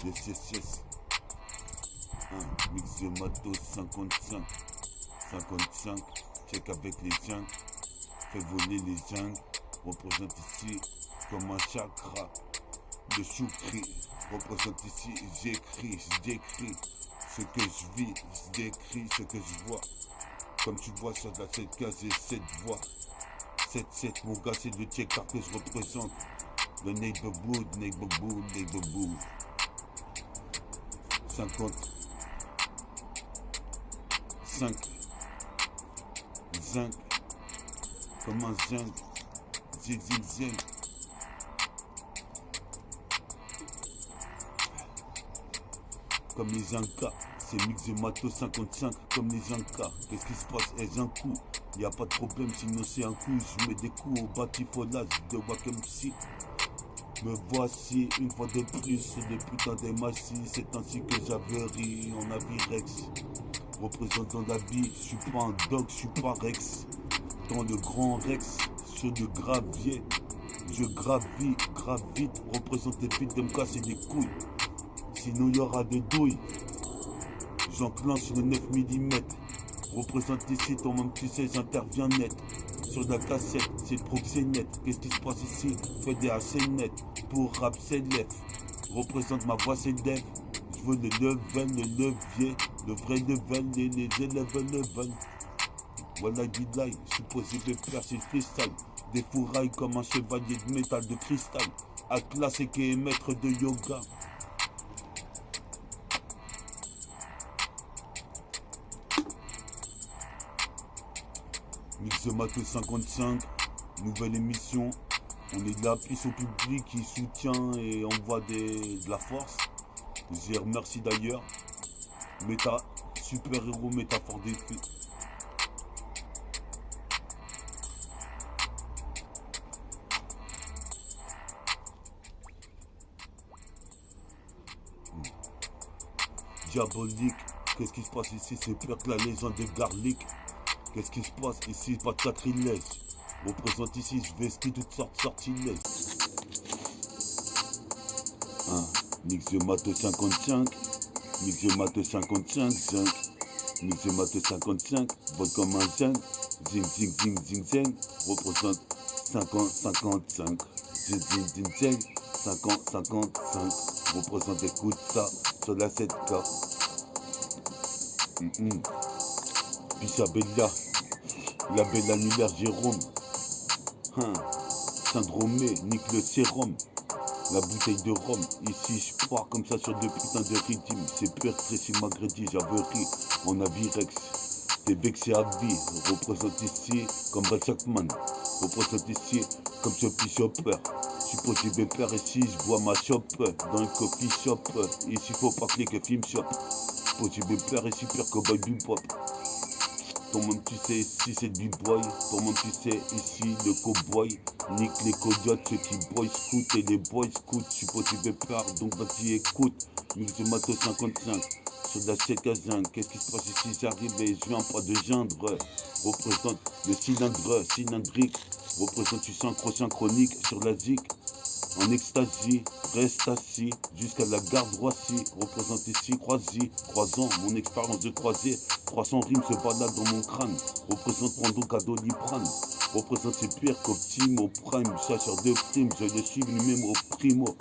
Yes, yes, yes. Mix de matos 55. 55. Check avec les jungles. Fait voler les jungles. Représente ici comme un chakra de choukri. Représente ici, j'écris, je décris ce que je vis, je décris ce que je vois. Comme tu vois sur la 7 cases et 7 voix. 7-7, mon gars, c'est le check car que je représente. Le neighborhood, 50. 5. Zinc. Comme un zinc. Zing. Comme les Incas, c'est mix de matos 55, comme les Incas. Qu'est-ce qui se passe? Est-ce un coup? Y a pas de problème, sinon c'est un coup. Je mets des coups au batifolage de Wakamsi. Me voici une fois de plus, des putains des massifs. C'est ainsi que j'avais ri en Avirex. Représentant la vie, je suis pas un dog, je suis pas Rex. Dans le grand Rex, sur le gravier, je gravite, représente les filles de me casser les couilles. Sinon il y aura des douilles. J'enclenche le 9 mm. Représente ici, ton même tu sais, j'interviens net. Sur la cassette, c'est le proxénète. Qu'est-ce qui se passe ici? Fais des assez net. Pour rap s'élève. Représente ma voix c'est dev. Je veux le levier. Le vrai level, les élèves. Voilà Gidlay, je suis posé de faire c'est freestyle. Des fourrailles comme un chevalier de métal de cristal. Atlas et qui est maître de yoga. Mix de matos 55, nouvelle émission. On est là, plus au public qui soutient et envoie de la force. Je les remercie d'ailleurs. Méta, super-héros, métaphore des filles. Diabolique, qu'est-ce qui se passe ici? C'est pire que la légende de Garlic. Qu'est-ce qui se passe ici? Pas de sacrilège. Représente ici, je vestis toutes sortes de sortilèges. Mix de matos 55. Mix de matos 55. Zinc. Mix de matos 55. Vote comme un zinc. Zing. Représente 50-55. Zing. 50-55. Représente, écoute ça sur la 7K. Bichabella. La belle annulaire Jérôme. Syndromé, nique le sérum. La bouteille de rhum. Ici, je pars comme ça sur deux putains de rythmes. C'est pire que si Magredi, j'avais ri en Avirex. T'es vexé à vie. Représente ici comme Brad Jackman. Représente ici comme Sophie Chopper. Je suis posé père ici, je bois ma shop dans un coffee shop. Ici, faut pas cliquer film shop. Posé père ici, pire que Baby Pop. Ton même tu sais ici c'est du boy. Ton même tu sais ici le cowboy. Nique les coyotes, ceux qui boy scout et les boys scout. Je suis posé peur donc vas-y écoute. Mix de matos 55. Sur la CK5, qu'est-ce qui se passe ici? J'arrive et je viens pas de gendre. Représente le cylindrique. Représente du synchronique sur la zik. En extasie, reste assis jusqu'à la gare de Roissy. Représente ici croisant mon expérience de croisée. 300 rimes se baladent dans mon crâne. Représente prends donc à Doliprane. Représente c'est pire qu'Optimo Prime. Chasseur de primes, je le suis numéro primo.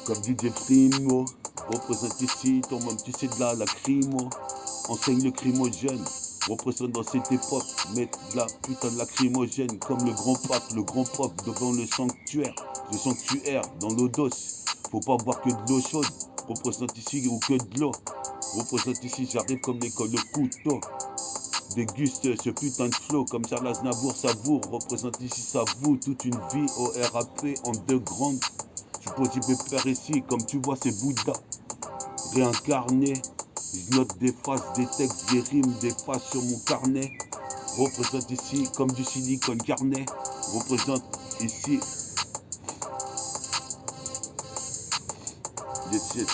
Comme DJ Primo. Représente ici, ton même tu sais de là la crimo. Enseigne le crimogène. Représente dans cette époque, mettre de la putain de lacrymogène. Comme le grand pape devant le sanctuaire dans l'eau d'os. Faut pas boire que de l'eau chaude. Représente ici ou que de l'eau. Représente ici, j'arrive comme l'école de couteau. Déguste ce putain de flow comme Charles Aznavour savoure. Représente ici, ça vaut toute une vie au RAP en deux grandes. Je suis posé pépère ici, comme tu vois, c'est Bouddha. Réincarné. Je note des phrases, des textes, des rimes, des phrases sur mon carnet. Représente ici comme du silicone carnet. Représente ici. Yes.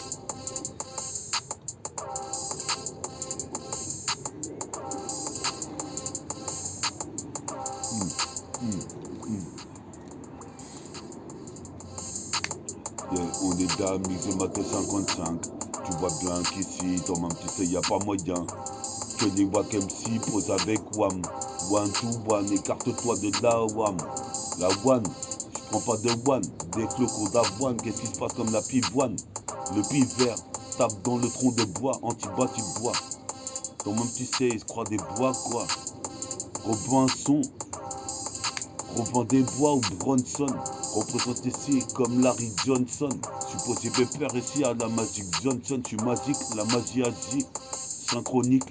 On On est dames, mix de matos 55. Tu vois bien qu'ici, toi-même tu sais, y a pas moyen que les Wack MC posent avec Wam. One to one, écarte-toi de la Wam. La One, je prends pas de One. Des flocons d'avoine, qu'est-ce qui se passe comme la pivoine? Le vert tape dans le tronc de bois, anti-bois, tu bois. Toi-même tu sais, il se croit des bois quoi. Revends un son, revends des bois ou Bronson. Représente ici comme Larry Johnson. Supposé pépère ici à la Magic Johnson. Je suis magique, la magie agit. Synchronique.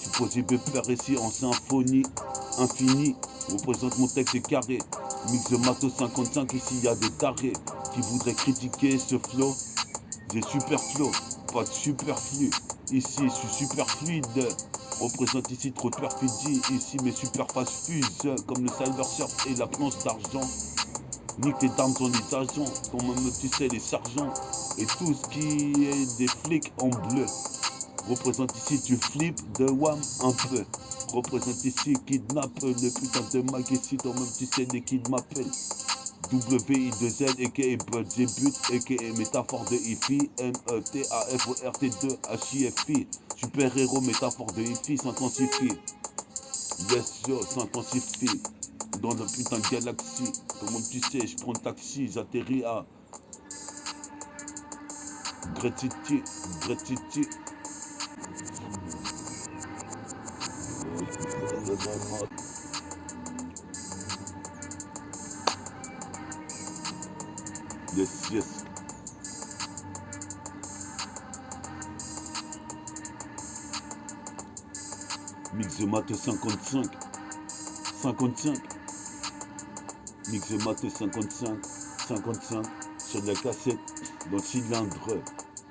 Supposé pépère ici en symphonie. Infini. Représente mon texte est carré. Mix de matos 55, ici il y a des tarés qui voudraient critiquer ce flow. Des super flow, pas de superflu. Ici je suis super fluide. Représente ici trop de perfidie. Ici mes surfaces fusent comme le cyber surf et la planche d'argent. Nique tes armes sur les agents, comme même tu sais les sergents. Et tout ce qui est des flics en bleu. Représente ici tu flippes de Wam un peu. Représente ici kidnappe le putain de mag ici, toi même tu sais les kids m'appellent. WI2L aka Bud Début aka métaphore de IFI METAFORT2 HIFI. Super héros métaphore de IFI s'intensifie. Yes yo s'intensifie. Dans le putain de galaxie. Comment tu sais, je prends le taxi, j'atterris à Great City, Great City. Yes, yes. Mix de maths 55. 55. Mix de maths 55. 55. Sur la cassette. Dans le cylindre.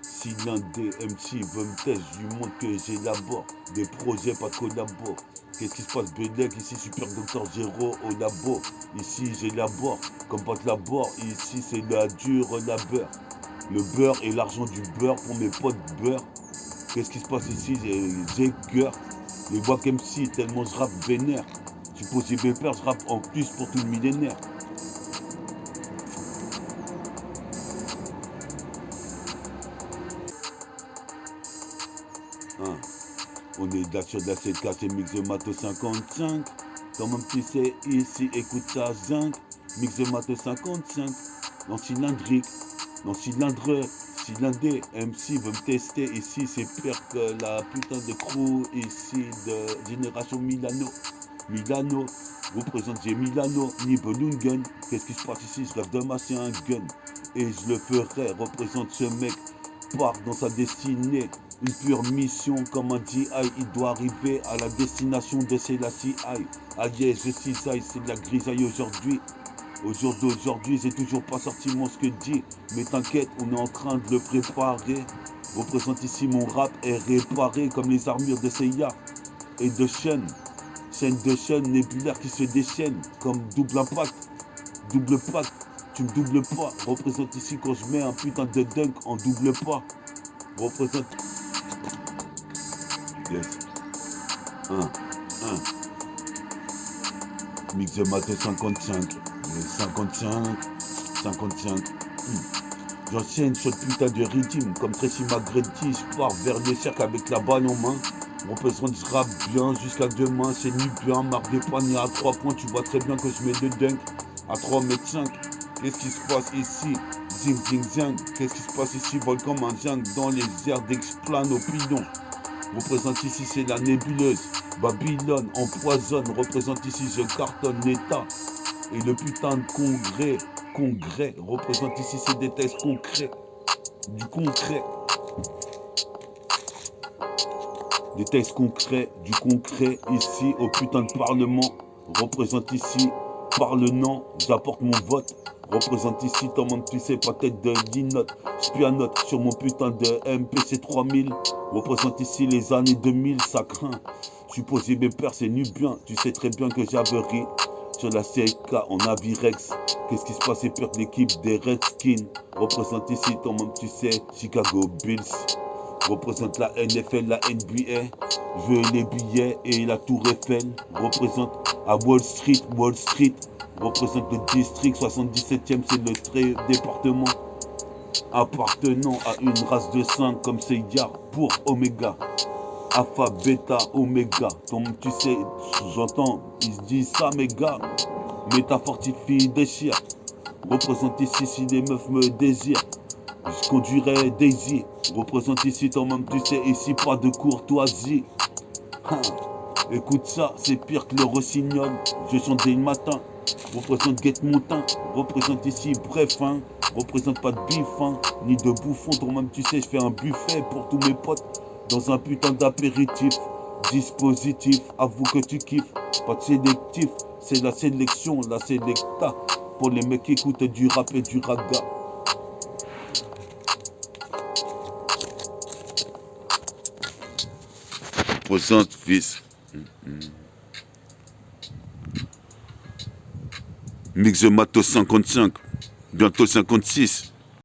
Cylindre MC veut me tester. Je lui montre que j'élabore des projets, pas de collabore. Qu'est-ce qui se passe, Belek? Ici, Super Docteur Zéro au labo. Ici, j'élabore comme pas de labor. Ici, c'est la dure labeur. Le beurre et l'argent du beurre pour mes potes beurre. Qu'est-ce qui se passe ici? J'ai cœur. Les Wack MC, tellement je rappe vénère. Tu poses des pères, je rappe en plus pour tout le millénaire. Hein. On est là sur la 7K, c'est mix de matos 55. Quand même tu sais, ici, écoute ça, zinc. Mix de matos 55. Dans cylindrique, dans cylindreux, cylindré. MC veut me tester. Ici, c'est pire que la putain de crew. Ici, de génération Milano. Milano, représente j'ai Milano, Nibelungen. Qu'est-ce qui se passe ici? Je rêve de masser un gun. Et je le ferai. Représente ce mec. Part dans sa destinée. Une pure mission comme un GI, il doit arriver à la destination de Selassie. Aïe, je suis aïe, c'est de la grisaille aujourd'hui. Au jour d'aujourd'hui, j'ai toujours pas sorti mon ce que dit. Mais t'inquiète, on est en train de le préparer. Représente ici mon rap est réparé comme les armures de Seiya et de Shen. Chaîne de chaîne nébulaire qui se déchaîne comme double impact, double pack. Tu me doubles pas. Représente ici quand je mets un putain de dunk en double pas. Représente. Yes. 1. Mix de maths 55. 55. J'enchaîne sur le putain de rythme. Comme Tracy McGrady, je pars vers le cercle avec la balle en main. Représente, je rappe bien jusqu'à demain. C'est nu bien, marque des poignets à 3 points. Tu vois très bien que je mets le dunk à 3 mètres 5. Qu'est-ce qui se passe ici? Zing, zing, zing. Qu'est-ce qui se passe ici? Vol comme un zing dans les airs d'explane au pilon. Représente ici, c'est la nébuleuse. Babylone empoisonne. Représente ici, je cartonne l'État. Et le putain de congrès. Représente ici, c'est des textes concrets. Du concret. Des textes concrets, du concret. Ici, au putain de parlement. Représente ici, parlement. J'apporte mon vote. Représente ici, ton monde, tu sais, pas tête de linote. Spianote sur mon putain de MPC 3000. Représente ici les années 2000, ça craint. Supposé mes pères, c'est nubien. Tu sais très bien que j'averie sur la CK en Avirex. Qu'est-ce qui se passe? C'est pire que l'équipe des Redskins. Représente ici, ton monde, tu sais, Chicago Bills. Représente la NFL, la NBA. Je veux les billets et la Tour Eiffel. Représente à Wall Street. Représente le district 77e, c'est le département. appartenant à une race de 5 comme c'est Yar pour Oméga. Alpha, bêta, oméga. Donc tu sais, j'entends, ils se disent ça mes gars. Métafortifie, déchire. Représente ici si les meufs me désirent. Je conduirai Daisy. Représente ici toi-même, tu sais, ici pas de courtoisie. Hein. Écoute ça, c'est pire que le rossignol. Je chante dès le matin. Représente Guette Moutin. Représente ici bref, hein. Représente pas de bif, hein, ni de bouffon. Toi-même, tu sais, je fais un buffet pour tous mes potes. Dans un putain d'apéritif, dispositif, avoue que tu kiffes, pas de sélectif, c'est la sélection, la sélecta, pour les mecs qui écoutent du rap et du raga. Présente fils. Mix de Matos 55, bientôt 56.